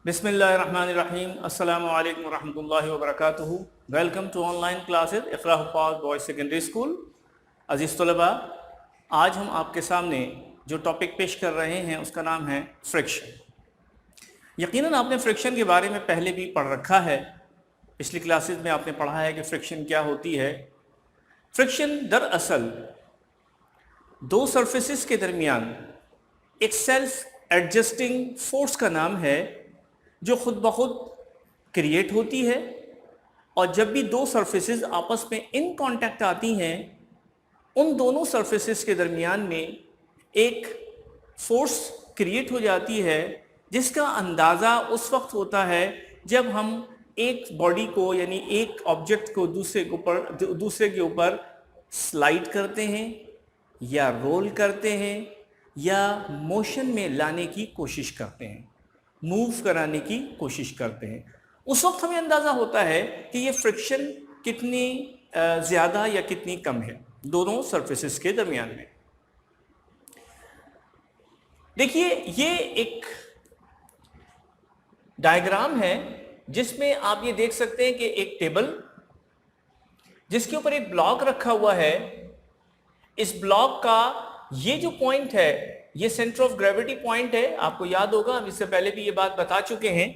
बिस्मिल्लाहिर्रहमानिर्रहीम अस्सलामु अलैकुम वरहमतुल्लाहि वबरकातुहू। Welcome to online classes Iqra Huffaz boys secondary school. अज़ीज़ तलबा, आज हम आपके सामने जो टॉपिक पेश कर रहे हैं उसका नाम है फ्रिक्शन। यकीनन आपने फ्रिक्शन के बारे में पहले भी पढ़ रखा है। पिछली क्लासेस में आपने पढ़ा है कि फ्रिक्शन क्या होती है। फ्रिक्शन दरअसल दो सरफेसेस के दरमियान एक सेल्फ एडजस्टिंग फोर्स का नाम है जो खुद ब खुद क्रिएट होती है, और जब भी दो सरफेसेस आपस में इन कांटेक्ट आती हैं, उन दोनों सरफेसेस के दरमियान में एक फोर्स क्रिएट हो जाती है जिसका अंदाज़ा उस वक्त होता है जब हम एक बॉडी को यानी एक ऑब्जेक्ट को दूसरे के ऊपर स्लाइड करते हैं या रोल करते हैं या मोशन में लाने की कोशिश करते हैं, मूव कराने की कोशिश करते हैं। उस वक्त हमें अंदाज़ा होता है कि ये फ्रिक्शन कितनी ज़्यादा या कितनी कम है दोनों सरफेसेस के दरमियान में। देखिए, ये एक डायग्राम है जिसमें आप ये देख सकते हैं कि एक टेबल जिसके ऊपर एक ब्लॉक रखा हुआ है, इस ब्लॉक का ये जो पॉइंट है ये सेंटर ऑफ ग्रेविटी पॉइंट है। आपको याद होगा, हम इससे पहले भी ये बात बता चुके हैं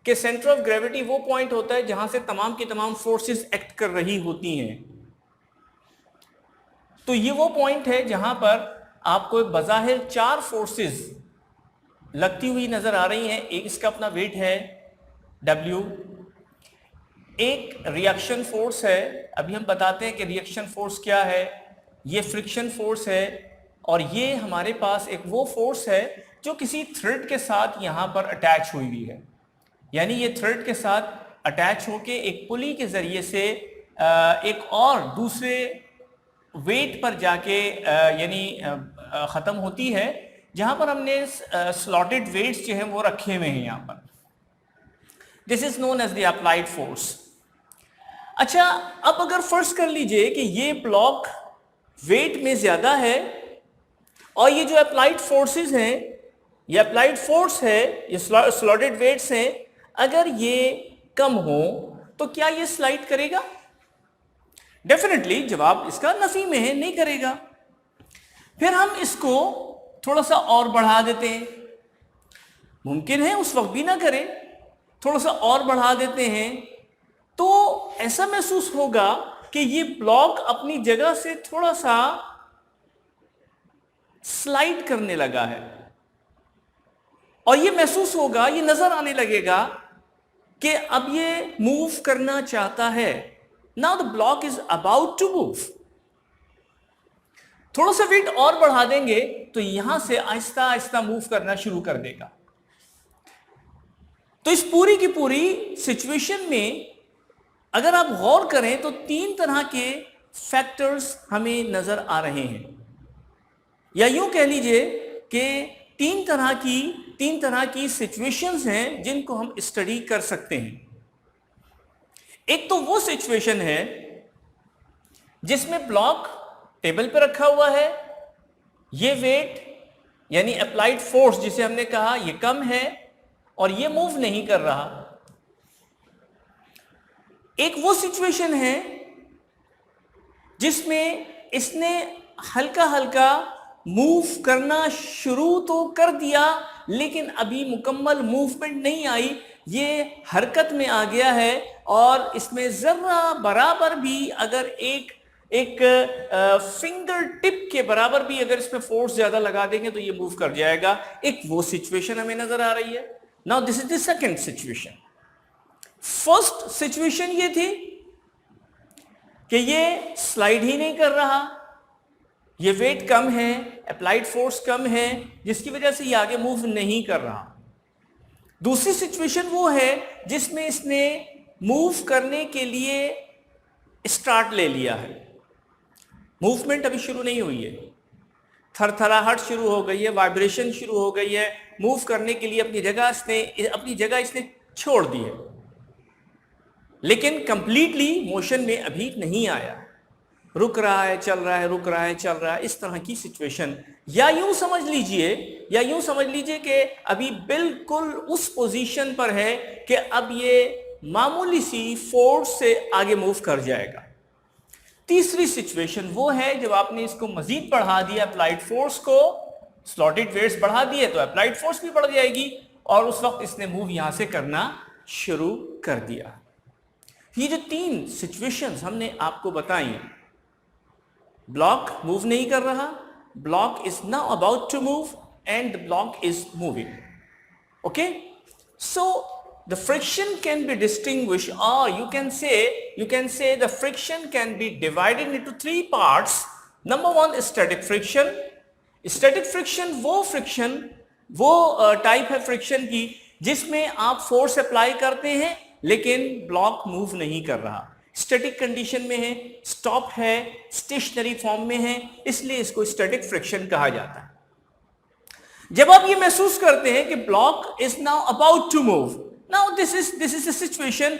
कि सेंटर ऑफ ग्रेविटी वो पॉइंट होता है जहां से तमाम की तमाम फोर्सेस एक्ट कर रही होती हैं। तो ये वो पॉइंट है जहां पर आपको बज़ाहिर चार फोर्सेस लगती हुई नजर आ रही हैं। एक इसका अपना वेट है W, एक रिएक्शन फोर्स है। अभी हम बताते हैं कि रिएक्शन फोर्स क्या है। ये फ्रिक्शन फोर्स है, और ये हमारे पास एक वो फोर्स है जो किसी थ्रेड के साथ यहाँ पर अटैच हुई हुई है, यानी ये थ्रेड के साथ अटैच होके एक पुली के ज़रिए से एक और दूसरे वेट पर जाके यानी ख़त्म होती है, जहाँ पर हमने स्लॉटेड वेट्स जो हैं वो रखे हुए हैं यहाँ पर। This is known as the applied force. अच्छा, अब अगर फर्ज कर लीजिए कि ये ब्लॉक वेट में ज़्यादा है और ये जो अप्लाइड फोर्सेस हैं, ये अप्लाइड फोर्स है, ये स्लॉटेड वेट्स हैं, अगर ये कम हो तो क्या ये स्लाइड करेगा? डेफिनेटली जवाब इसका नफी में है, नहीं करेगा। फिर हम इसको थोड़ा सा और बढ़ा देते हैं, मुमकिन है उस वक्त भी ना करें, थोड़ा सा और बढ़ा देते हैं तो ऐसा महसूस होगा कि ये ब्लॉक अपनी जगह से थोड़ा सा स्लाइड करने लगा है, और ये महसूस होगा, ये नजर आने लगेगा कि अब ये मूव करना चाहता है। Now the block is about to move. थोड़ा सा वेट और बढ़ा देंगे तो यहां से आहिस्ता आहिस्ता मूव करना शुरू कर देगा। तो इस पूरी की पूरी सिचुएशन में अगर आप गौर करें तो तीन तरह के फैक्टर्स हमें नजर आ रहे हैं, या यूं कह लीजिए कि तीन तरह की सिचुएशंस हैं जिनको हम स्टडी कर सकते हैं। एक तो वो सिचुएशन है जिसमें ब्लॉक टेबल पर रखा हुआ है, ये वेट यानी अप्लाइड फोर्स जिसे हमने कहा ये कम है और ये मूव नहीं कर रहा। एक वो सिचुएशन है जिसमें इसने हल्का हल्का मूव करना शुरू तो कर दिया, लेकिन अभी मुकम्मल मूवमेंट नहीं आई, ये हरकत में आ गया है, और इसमें जरा बराबर भी अगर एक फिंगर टिप के बराबर भी अगर इसमें फोर्स ज्यादा लगा देंगे तो ये मूव कर जाएगा। एक वो सिचुएशन हमें नजर आ रही है। Now this is the second situation. First situation ये थी कि ये स्लाइड ही नहीं कर रहा, ये वेट कम है, अप्लाइड फोर्स कम है, जिसकी वजह से ये आगे मूव नहीं कर रहा। दूसरी सिचुएशन वो है जिसमें इसने मूव करने के लिए स्टार्ट ले लिया है, मूवमेंट अभी शुरू नहीं हुई है, थरथराहट शुरू हो गई है, वाइब्रेशन शुरू हो गई है, मूव करने के लिए अपनी जगह इसने छोड़ दी है, लेकिन कंप्लीटली मोशन में अभी नहीं आया। रुक रहा है, चल रहा है, रुक रहा है, चल रहा है, इस तरह की सिचुएशन। या यूं समझ लीजिए कि अभी बिल्कुल उस पोजीशन पर है कि अब ये मामूली सी फोर्स से आगे मूव कर जाएगा। तीसरी सिचुएशन वो है जब आपने इसको मजीद बढ़ा दिया, अप्लाइड फोर्स को, स्लॉटेड वेट्स बढ़ा दिए तो अप्लाइड फोर्स भी बढ़ जाएगी, और उस वक्त इसने मूव यहां से करना शुरू कर दिया। ये जो तीन सिचुएशंस हमने आपको बताई, ब्लॉक मूव नहीं कर रहा, block is now about to move, and the block is moving. Okay, so the friction can be distinguished, or you can say the friction can be divided into three parts. Number one is static friction. Static friction वो type है friction की जिसमें आप force apply करते हैं लेकिन block move नहीं कर रहा, स्टैटिक कंडीशन में है, स्टॉप है, स्टेशनरी फॉर्म में है, इसलिए इसको स्टैटिक फ्रिक्शन कहा जाता है। जब आप ये महसूस करते हैं कि block is now about to move, now this is a situation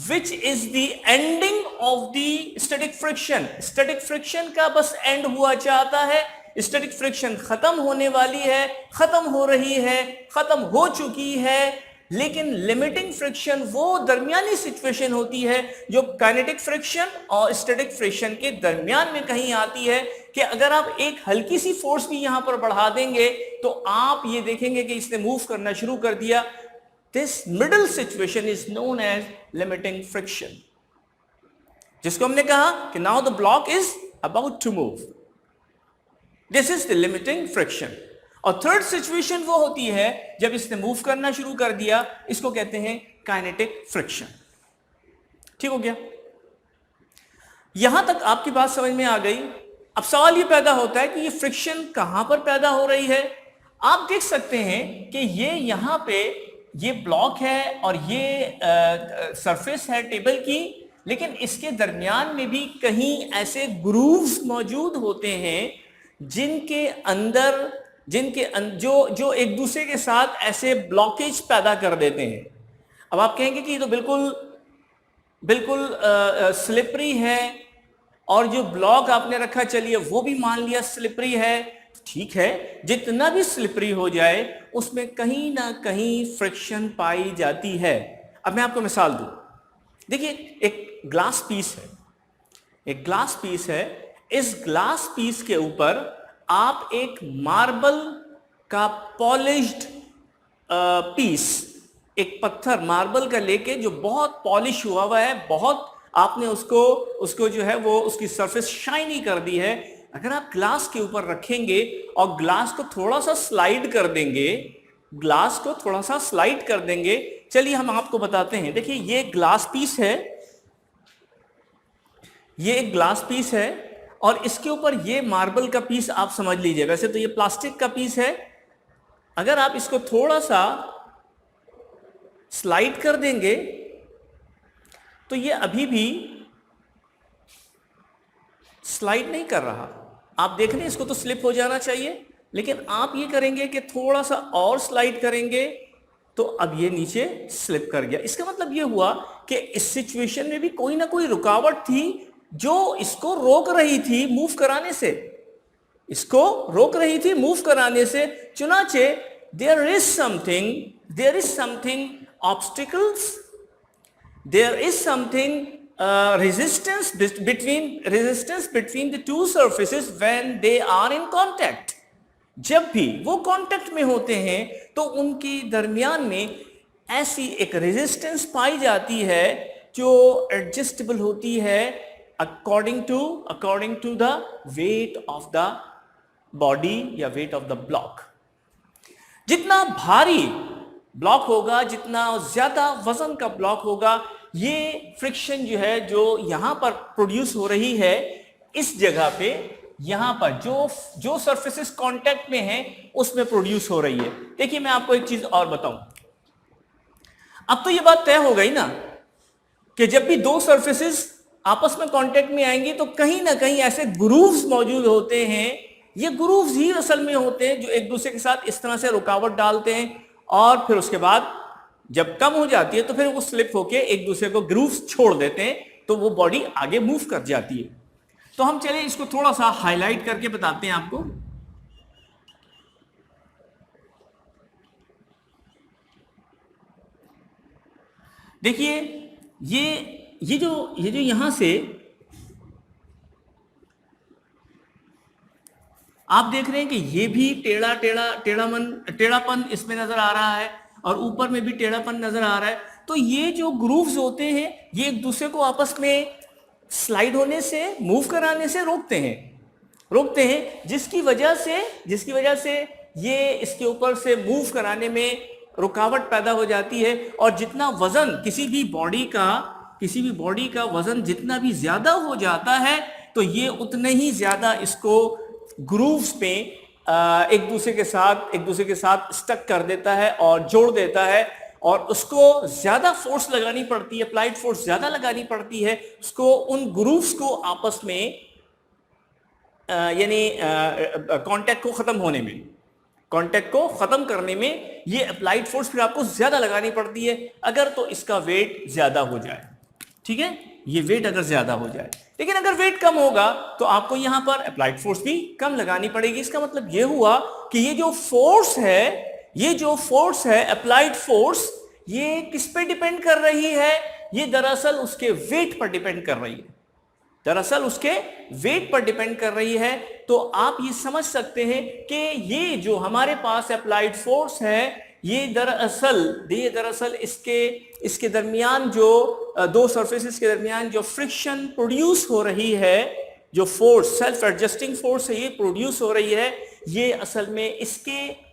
which is the ending of the static friction. Static friction का बस एंड हुआ चाहता है, static friction खत्म होने वाली है, खत्म हो रही है, खत्म हो चुकी है, लेकिन लिमिटिंग फ्रिक्शन वो दरमियानी सिचुएशन होती है जो काइनेटिक फ्रिक्शन और स्टैटिक फ्रिक्शन के दरमियान में कहीं आती है, कि अगर आप एक हल्की सी फोर्स भी यहां पर बढ़ा देंगे तो आप ये देखेंगे कि इसने मूव करना शुरू कर दिया। This middle situation is known as limiting friction, जिसको हमने कहा कि now the block is about to move. This is the limiting friction. और थर्ड सिचुएशन वो होती है जब इसने मूव करना शुरू कर दिया, इसको कहते हैं काइनेटिक फ्रिक्शन। ठीक हो गया? यहां तक आपकी बात समझ में आ गई। अब सवाल ये पैदा होता है कि ये फ्रिक्शन कहां पर पैदा हो रही है। आप देख सकते हैं कि ये यहां पे ये ब्लॉक है और ये सरफेस है टेबल की, लेकिन इसके दरमियान में भी कहीं ऐसे ग्रूव्स मौजूद होते हैं जिनके अंदर जो एक दूसरे के साथ ऐसे ब्लॉकेज पैदा कर देते हैं। अब आप कहेंगे कि ये तो बिल्कुल स्लिपरी है, और जो ब्लॉक आपने रखा, चलिए वो भी मान लिया स्लिपरी है, ठीक है, जितना भी स्लिपरी हो जाए उसमें कहीं ना कहीं फ्रिक्शन पाई जाती है। अब मैं आपको मिसाल दूं, देखिए एक ग्लास पीस है, इस ग्लास पीस के ऊपर आप एक मार्बल का पॉलिश्ड पीस, एक पत्थर मार्बल का लेके जो बहुत पॉलिश हुआ है, बहुत आपने उसको जो है वो उसकी सरफेस शाइनी कर दी है, अगर आप ग्लास के ऊपर रखेंगे और ग्लास को थोड़ा सा स्लाइड कर देंगे, चलिए हम आपको बताते हैं। देखिए ये ग्लास पीस है, ये एक ग्लास पीस है, और इसके ऊपर ये मार्बल का पीस आप समझ लीजिए। वैसे तो ये प्लास्टिक का पीस है, अगर आप इसको थोड़ा सा स्लाइड कर देंगे तो ये अभी भी स्लाइड नहीं कर रहा। आप देख रहे हैं इसको तो स्लिप हो जाना चाहिए, लेकिन आप ये करेंगे कि थोड़ा सा और स्लाइड करेंगे तो अब ये नीचे स्लिप कर गया। इसका मतलब ये हुआ कि इस सिचुएशन में भी कोई ना कोई रुकावट थी जो इसको रोक रही थी मूव कराने से, चुनाचे there is something obstacles, there is something resistance between the two surfaces when they are in contact. जब भी वो कांटेक्ट में होते हैं तो उनके दरमियान में ऐसी एक रेजिस्टेंस पाई जाती है जो एडजस्टेबल होती है according to the weight of the body या वेट ऑफ द ब्लॉक। जितना भारी ब्लॉक होगा, जितना ज्यादा वजन का ब्लॉक होगा, ये फ्रिक्शन जो है जो यहां पर प्रोड्यूस हो रही है इस जगह पे, यहां पर जो सरफेसेस कांटेक्ट में हैं उसमें प्रोड्यूस हो रही है। देखिए मैं आपको एक चीज और बताऊं, अब तो ये बात तय हो गई ना कि जब भी दो सरफेसेस आपस में कांटेक्ट में आएंगी तो कहीं ना कहीं ऐसे ग्रूव्स मौजूद होते हैं। ये ग्रूव्स ही असल में होते हैं जो एक दूसरे के साथ इस तरह से रुकावट डालते हैं, और फिर उसके बाद जब कम हो जाती है तो फिर वो स्लिप होके एक दूसरे को ग्रूव्स छोड़ देते हैं, तो वो बॉडी आगे मूव कर जाती है। तो हम चले इसको थोड़ा सा हाईलाइट करके बताते हैं आपको। देखिए ये जो यहां से आप देख रहे हैं कि ये भी टेढ़ापन इसमें नजर आ रहा है और ऊपर में भी टेढ़ापन नजर आ रहा है। तो ये जो ग्रूव्स होते हैं ये एक दूसरे को आपस में स्लाइड होने से, मूव कराने से रोकते हैं, जिसकी वजह से ये इसके ऊपर से मूव कराने में रुकावट पैदा हो जाती है। और जितना वजन किसी भी बॉडी का वजन जितना भी ज्यादा हो जाता है तो ये उतने ही ज्यादा इसको ग्रूव्स पे एक दूसरे के साथ स्टक कर देता है और जोड़ देता है, और उसको ज्यादा फोर्स लगानी पड़ती है, अप्लाइड फोर्स ज्यादा लगानी पड़ती है उसको उन ग्रूव्स को आपस में यानी कांटेक्ट को खत्म करने में ये अप्लाइड फोर्स फिर आपको ज्यादा लगानी पड़ती है अगर तो इसका वेट ज्यादा हो जाए। ठीक है, ये वेट अगर ज्यादा हो जाए, लेकिन अगर वेट कम होगा तो आपको यहां पर अप्लाइड फोर्स भी कम लगानी पड़ेगी। इसका मतलब यह हुआ कि ये जो फोर्स है अप्लाइड फोर्स, ये किस पे डिपेंड कर रही है? ये दरअसल उसके वेट पर डिपेंड कर रही है। तो आप ये समझ सकते हैं कि ये जो हमारे पास अप्लाइड फोर्स है ये दरअसल इसके दरमियान जो दो सरफेसेस के दरमियान जो फ्रिक्शन प्रोड्यूस हो रही है, जो फोर्स, सेल्फ एडजस्टिंग फोर्स है, ये प्रोड्यूस हो रही है, ये असल में इसके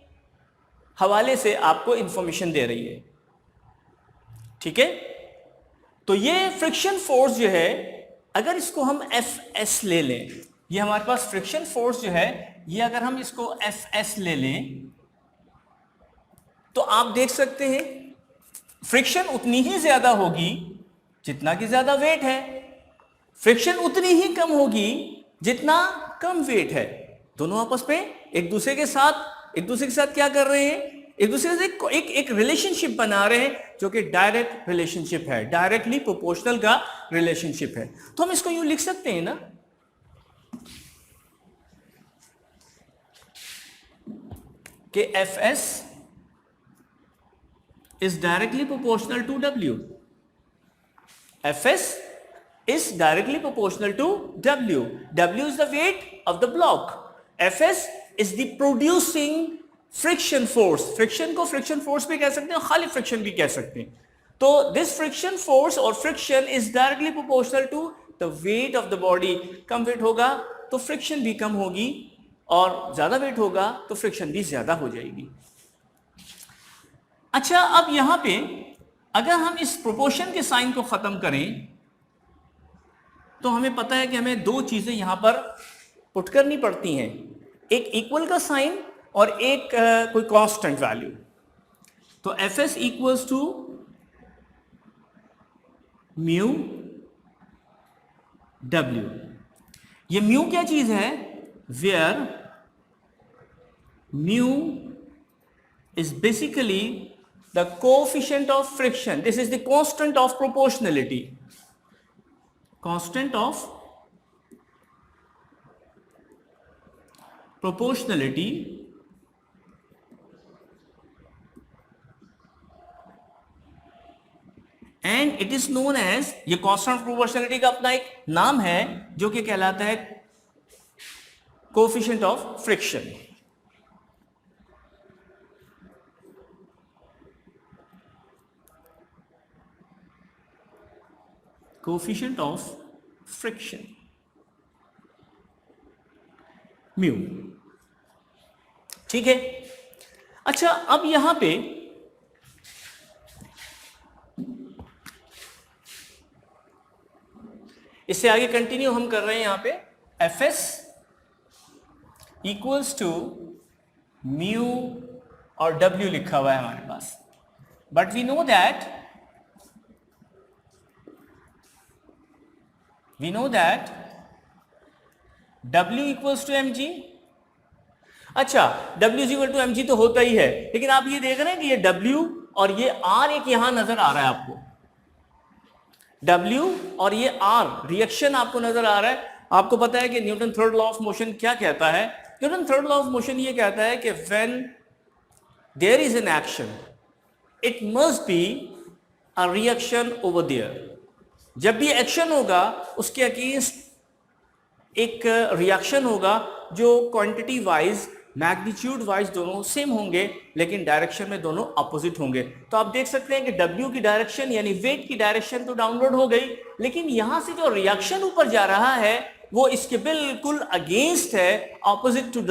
हवाले से आपको इंफॉर्मेशन दे रही है। ठीक है, तो ये फ्रिक्शन फोर्स जो है, अगर इसको हम Fs ले लें, ये हमारे पास फ्रिक्शन फोर्स जो है, ये अगर हम इसको Fs ले लें तो आप देख सकते हैं फ्रिक्शन उतनी ही ज्यादा होगी जितना कि ज्यादा वेट है, फ्रिक्शन उतनी ही कम होगी जितना कम वेट है। दोनों आपस में एक दूसरे के साथ क्या कर रहे हैं? एक दूसरे से एक रिलेशनशिप बना रहे हैं जो कि डायरेक्ट रिलेशनशिप है, डायरेक्टली प्रोपोर्शनल का रिलेशनशिप है। तो हम इसको यूं लिख सकते हैं ना कि Fs is directly proportional to W. Fs is directly proportional to W. W is the weight of the block. Fs is the producing friction force. Friction को फ्रिक्शन फोर्स भी कह सकते हैं, खाली फ्रिक्शन भी कह सकते हैं। तो दिस फ्रिक्शन फोर्स और friction is directly proportional to the weight of the body. कम वेट होगा तो फ्रिक्शन भी कम होगी और ज्यादा वेट होगा तो फ्रिक्शन भी ज्यादा हो जाएगी। अच्छा, अब यहां पे अगर हम इस प्रोपोर्शन के साइन को खत्म करें तो हमें पता है कि हमें दो चीजें यहां पर पुट करनी पड़ती हैं, एक इक्वल का साइन और एक कोई कांस्टेंट वैल्यू। तो Fs equals to mu W। ये म्यू क्या चीज है? Where mu is basically the coefficient of friction. This is the constant of proportionality. Constant of proportionality and it is known as, ये constant of proportionality का अपना एक नाम है जो कि कहलाता है coefficient of friction। Coefficient of friction mu. ठीक है, अच्छा अब यहां पे इससे आगे कंटिन्यू हम कर रहे हैं। यहां पे Fs इक्वल्स टू म्यू और W लिखा हुआ है हमारे पास, but we know that W equals to mg। अच्छा, W is equal to mg तो होता ही है, लेकिन आप ये देख रहे हैं कि ये W और ये R एक यहां नजर आ रहा है आपको, W और ये R रिएक्शन आपको नजर आ रहा है। आपको पता है कि Newton third law of motion क्या कहता है? Newton third law of motion ये कहता है कि when there is an action it must be a reaction over there. जब भी एक्शन होगा उसके अगेंस्ट एक रिएक्शन होगा जो क्वांटिटी वाइज मैग्नीट्यूड वाइज दोनों सेम होंगे लेकिन डायरेक्शन में दोनों अपोजिट होंगे। तो आप देख सकते हैं कि W की डायरेक्शन यानी वेट की डायरेक्शन तो डाउनवर्ड हो गई, लेकिन यहां से जो रिएक्शन ऊपर जा रहा है वो इसके बिल्कुल अगेंस्ट है, opposite to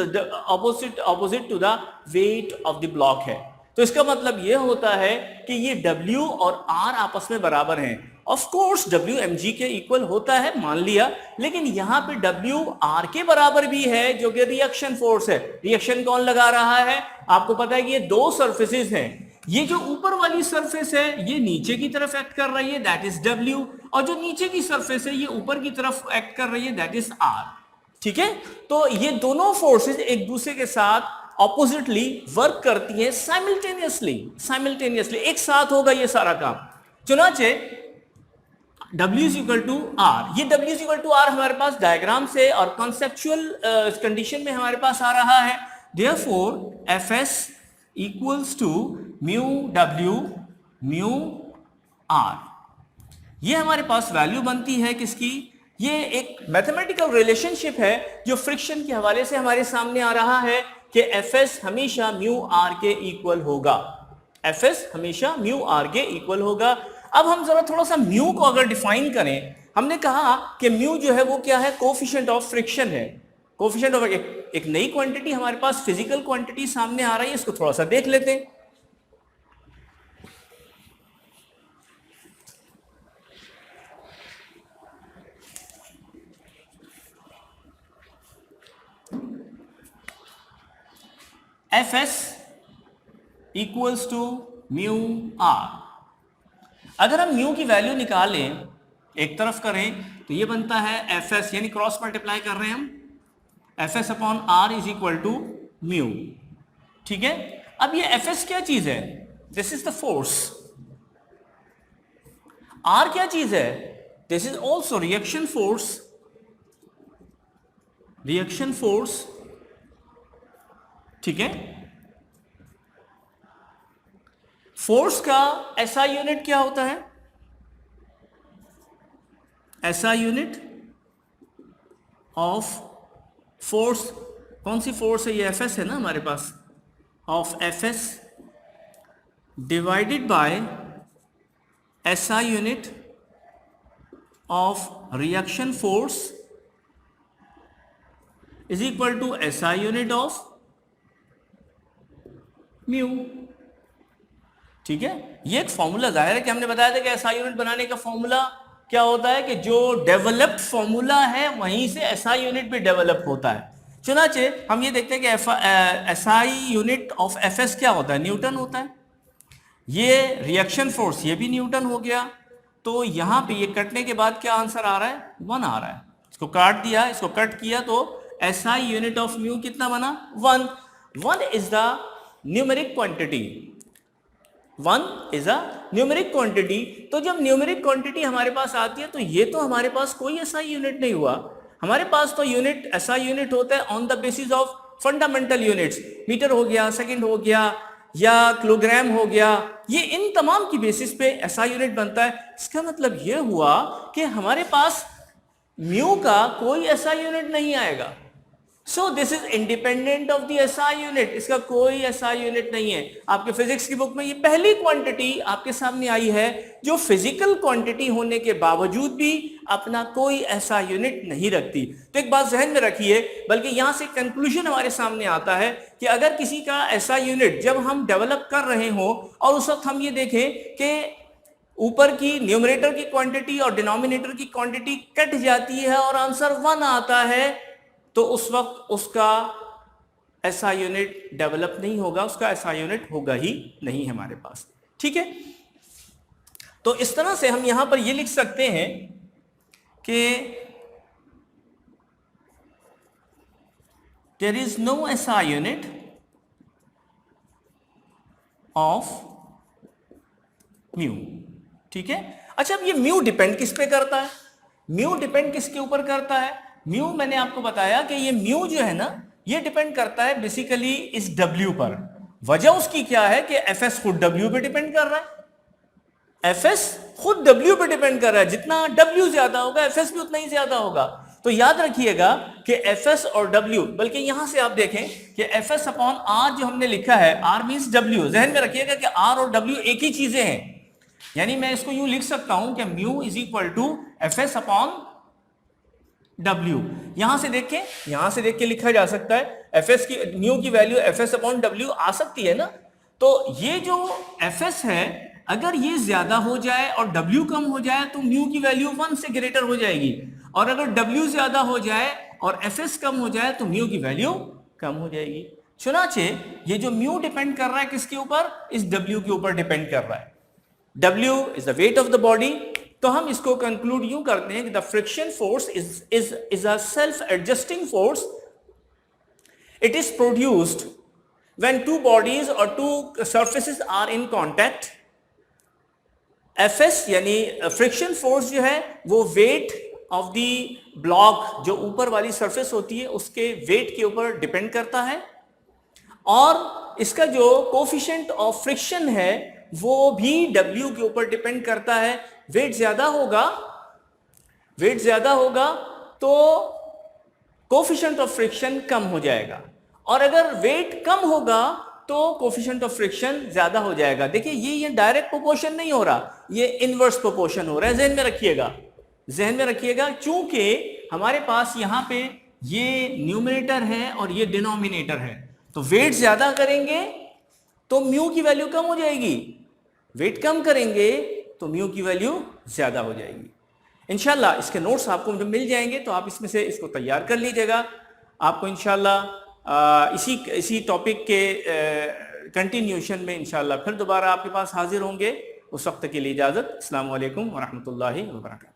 the weight of the block है। तो इसका मतलब यह होता है कि ये W और R आपस में बराबर हैं। ऑफ कोर्स W mg के इक्वल होता है मान लिया, लेकिन यहां पे W R के बराबर भी है जो कि रिएक्शन फोर्स है। रिएक्शन कौन लगा रहा है? आपको पता है कि ये दो सरफेसेस हैं। ये जो ऊपर वाली सरफेस है ये नीचे की तरफ एक्ट कर रही है, दैट इज W, और जो नीचे की सरफेस है ये ऊपर की तरफ एक्ट कर रही है, दैट इज R। ठीक है, तो ये दोनों फोर्सेस एक दूसरे के साथ ऑपोजिटली वर्क करती है साइमल्टेनियसली एक साथ होगा ये सारा काम। चुनाचे W is equal to R, ये W is equal to R हमारे पास डायग्राम से और कॉन्सेप्चुअल कंडीशन में हमारे पास आ रहा है। Therefore Fs equals to mu W mu R, ये हमारे पास वैल्यू बनती है किसकी? ये एक मैथमेटिकल रिलेशनशिप है जो फ्रिक्शन के हवाले से हमारे सामने आ रहा है कि Fs हमेशा म्यू R के इक्वल होगा। Fs हमेशा म्यू R के इक्वल होगा। अब हम जरा थोड़ा सा म्यू को अगर डिफाइन करें, हमने कहा कि म्यू जो है वो क्या है? कोफिशिएंट ऑफ फ्रिक्शन है। कोफिशिएंट ऑफ एक नई क्वांटिटी हमारे पास फिजिकल क्वांटिटी सामने आ रही है, इसको थोड़ा सा देख लेते हैं। Fs equals to mu R। अगर हम म्यू की वैल्यू निकालें एक तरफ करें तो ये बनता है Fs, यानी क्रॉस मल्टीप्लाई कर रहे हैं हम, Fs upon R is equal to mu. ठीक है, अब ये Fs क्या चीज है? This is the force. R क्या चीज है? This is also reaction force. Reaction force, ठीक है। फोर्स का SI यूनिट क्या होता है? SI यूनिट ऑफ फोर्स, कौन सी फोर्स है? ये Fs है ना हमारे पास, of Fs divided by SI unit of reaction force is equal to SI unit of mu. ठीक है, ये एक फॉर्मूला जाहिर है कि हमने बताया था कि SI यूनिट बनाने का फॉर्मूला क्या होता है कि जो डेवलप्ड फॉर्मूला है वहीं से SI यूनिट भी डेवलप होता है। चुनाचे हम ये देखते हैं कि SI यूनिट ऑफ Fs क्या होता है? न्यूटन होता है। ये रिएक्शन फोर्स ये भी न्यूटन हो गया। तो यहां पे ये कटने के बाद क्या आंसर आ रहा है? 1 आ रहा है। इसको काट दिया, इसको कट किया तो SI यूनिट ऑफ म्यू कितना बना? 1। 1 is the numeric quantity. 1 is a numeric quantity. तो जब न्यूमेरिक क्वांटिटी हमारे पास आती है तो ये तो हमारे पास कोई SI यूनिट नहीं हुआ। हमारे पास तो यूनिट SI यूनिट होता है on the basis of fundamental units, metre हो गया, सेकंड हो गया या किलोग्राम हो गया, ये इन तमाम की बेसिस पे SI यूनिट बनता है। इसका मतलब ये हुआ कि हमारे पास म्यू का कोई SI यूनिट नहीं आएगा। So this is independent of the SI unit, इसका कोई SI यूनिट नहीं है। आपके फिजिक्स की बुक में ये पहली क्वांटिटी आपके सामने आई है जो फिजिकल क्वांटिटी होने के बावजूद भी अपना कोई SI यूनिट नहीं रखती। तो एक बात जहन में रखिए, बल्कि यहां से कंक्लूजन हमारे सामने आता है कि अगर किसी का SI यूनिट जब हम डेवलप कर रहे हो और उस वक्त हम ये देखें कि ऊपर की न्यूमरेटर की क्वांटिटी और डिनोमिनेटर की क्वांटिटी कट जाती है और आंसर 1 आता है, तो उस वक्त उसका SI यूनिट डेवलप नहीं होगा, उसका SI यूनिट होगा ही नहीं हमारे पास। ठीक है, तो इस तरह से हम यहां पर ये लिख सकते हैं कि there is no SI unit of mu. ठीक है, अच्छा अब ये म्यू डिपेंड किस पे करता है? म्यू डिपेंड किसके ऊपर करता है? म्यू मैंने आपको बताया कि ये म्यू जो है ना, ये डिपेंड करता है बेसिकली इस डब्ल्यू पर। वजह उसकी क्या है कि एफ एस खुद डब्ल्यू पे डिपेंड कर रहा है। एफ एस खुद डब्ल्यू पे डिपेंड कर रहा है, जितना डब्ल्यू ज्यादा होगा एफ एस भी उतना ही ज्यादा होगा। तो याद रखिएगा कि एफ एस और डब्ल्यू, बल्कि यहां से आप देखें कि एफ एस अपॉन आर जो हमने लिखा है, आर मीन्स डब्ल्यू, जहन में रखिएगा कि आर और डब्ल्यू एक ही चीजें हैं। यानी मैं इसको यूं लिख सकता हूं कि mu is equal to F S upon W. यहां से देख के लिखा जा सकता है, एफ एस की म्यू की value F S upon W आ सकती है ना। तो ये जो एफ एस है, अगर ये ज्यादा हो जाए और डब्ल्यू कम हो जाए तो म्यू की वैल्यू 1 से ग्रेटर हो जाएगी, और अगर डब्ल्यू ज्यादा हो जाए और एफ एस कम हो जाए तो म्यू की वैल्यू कम हो जाएगी। चुनाचे ये जो म्यू डिपेंड कर रहा है किसके ऊपर, इस डब्ल्यू के ऊपर डिपेंड कर रहा है। W is the weight of the body। तो हम इसको कंक्लूड यूं करते हैं कि the friction force is a self adjusting force. It is produced when two bodies और two surfaces are in contact. Fs यानी फ्रिक्शन फोर्स जो है वो वेट ऑफ द ब्लॉक, जो ऊपर वाली सरफेस होती है उसके वेट के ऊपर डिपेंड करता है, और इसका जो कोफिशिएंट ऑफ फ्रिक्शन है वो भी W के ऊपर डिपेंड करता है। वेट ज्यादा होगा तो कोफिशिएंट ऑफ फ्रिक्शन कम हो जाएगा, और अगर वेट कम होगा तो कोफिशिएंट ऑफ फ्रिक्शन ज्यादा हो जाएगा। देखिए ये डायरेक्ट प्रोपोर्शन नहीं हो रहा, ये इनवर्स प्रोपोर्शन हो रहा है। जहन में रखिएगा चूंकि हमारे पास यहां पे ये न्यूमरेटर है और ये डिनोमिनेटर है, तो वेट ज्यादा करेंगे तो म्यू की वैल्यू कम हो जाएगी, वेट कम करेंगे तो म्यू की वैल्यू ज्यादा हो जाएगी। इंशाल्लाह इसके नोट्स आपको जब मिल जाएंगे तो आप इसमें से इसको तैयार कर लीजिएगा। आपको इंशाल्लाह इसी टॉपिक के कंटिन्यूशन में इंशाल्लाह फिर दोबारा आपके पास हाजिर होंगे। उस वक्त के लिए इजाज़त। अस्सलाम वालेकुम व रहमतुल्लाहि व बरकातहू।